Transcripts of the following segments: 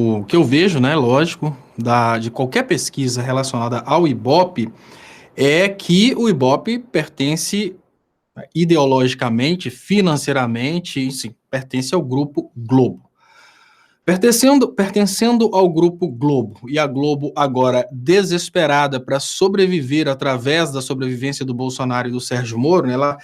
O que eu vejo, né, lógico, de qualquer pesquisa relacionada ao Ibope é que o Ibope pertence ideologicamente, financeiramente, sim, pertence ao Grupo Globo. Pertencendo ao Grupo Globo, e a Globo agora desesperada para sobreviver através da sobrevivência do Bolsonaro e do Sérgio Moro, né, ela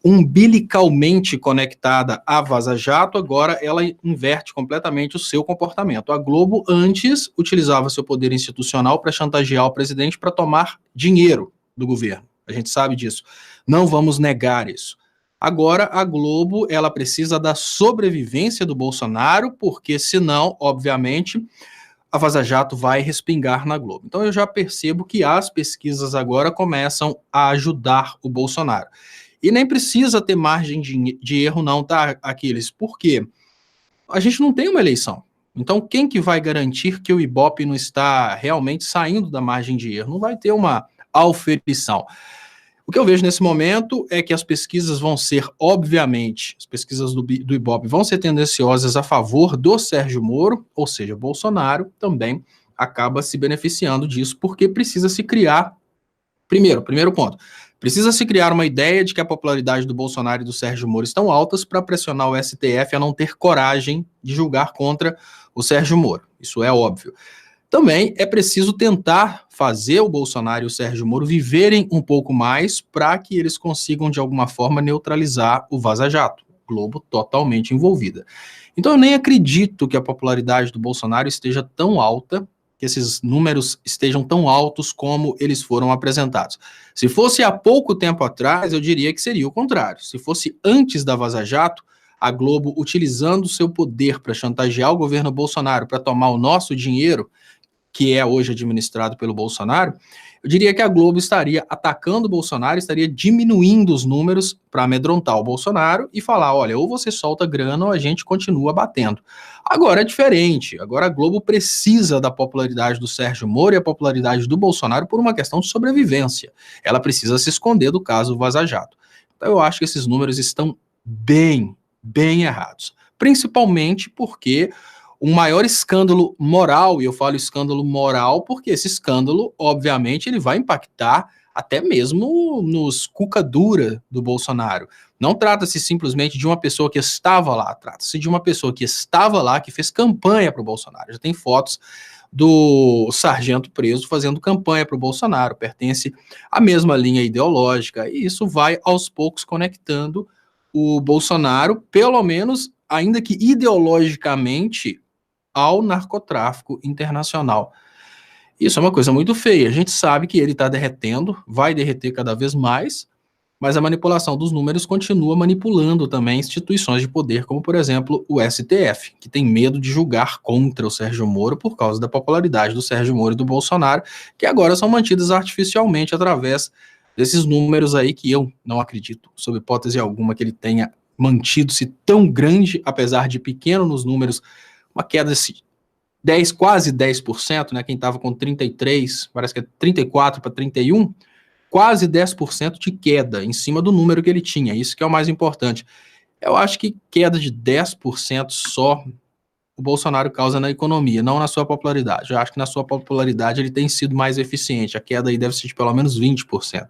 umbilicalmente conectada à Vaza Jato, agora ela inverte completamente o seu comportamento. A Globo antes utilizava seu poder institucional para chantagear o presidente para tomar dinheiro do governo. A gente sabe disso. Não vamos negar isso. Agora a Globo, ela precisa da sobrevivência do Bolsonaro, porque senão, obviamente, a Vaza Jato vai respingar na Globo. Então eu já percebo que as pesquisas agora começam a ajudar o Bolsonaro. E nem precisa ter margem de erro não, tá, Aquiles? Por quê? A gente não tem uma eleição. Então, quem que vai garantir que o Ibope não está realmente saindo da margem de erro? Não vai ter uma auferição. O que eu vejo nesse momento é que as pesquisas vão ser, obviamente, as pesquisas do Ibope vão ser tendenciosas a favor do Sérgio Moro, ou seja, Bolsonaro também acaba se beneficiando disso, porque precisa se criar, primeiro ponto, precisa se criar uma ideia de que a popularidade do Bolsonaro e do Sérgio Moro estão altas para pressionar o STF a não ter coragem de julgar contra o Sérgio Moro. Isso é óbvio. Também é preciso tentar fazer o Bolsonaro e o Sérgio Moro viverem um pouco mais para que eles consigam, de alguma forma, neutralizar o Vaza Jato. Globo totalmente envolvida. Então eu nem acredito que a popularidade do Bolsonaro esteja tão alta, que esses números estejam tão altos como eles foram apresentados. Se fosse há pouco tempo atrás, eu diria que seria o contrário. Se fosse antes da Vaza Jato, a Globo utilizando o seu poder para chantagear o governo Bolsonaro, para tomar o nosso dinheiro, que é hoje administrado pelo Bolsonaro, eu diria que a Globo estaria atacando o Bolsonaro, estaria diminuindo os números para amedrontar o Bolsonaro e falar, olha, ou você solta grana ou a gente continua batendo. Agora é diferente, agora a Globo precisa da popularidade do Sérgio Moro e a popularidade do Bolsonaro por uma questão de sobrevivência. Ela precisa se esconder do caso Vaza Jato. Então eu acho que esses números estão bem errados. Principalmente porque um maior escândalo moral, e eu falo escândalo moral porque esse escândalo, obviamente, ele vai impactar até mesmo nos cuca-dura do Bolsonaro. Não trata-se simplesmente de uma pessoa que estava lá, trata-se de uma pessoa que estava lá, que fez campanha para o Bolsonaro. Já tem fotos do sargento preso fazendo campanha para o Bolsonaro, pertence à mesma linha ideológica, e isso vai aos poucos conectando o Bolsonaro, pelo menos, ainda que ideologicamente, ao narcotráfico internacional. Isso é uma coisa muito feia. A gente sabe que ele está derretendo, vai derreter cada vez mais, mas a manipulação dos números continua manipulando também instituições de poder, como, por exemplo, o STF, que tem medo de julgar contra o Sérgio Moro por causa da popularidade do Sérgio Moro e do Bolsonaro, que agora são mantidas artificialmente através desses números aí que eu não acredito, sob hipótese alguma, que ele tenha mantido-se tão grande, apesar de pequeno nos números, uma queda de 10, quase 10%, né? Quem estava com 33, parece que é 34 para 31, quase 10% de queda em cima do número que ele tinha. Isso que é o mais importante. Eu acho que queda de 10% só o Bolsonaro causa na economia, não na sua popularidade. Eu acho que na sua popularidade ele tem sido mais eficiente. A queda aí deve ser de pelo menos 20%.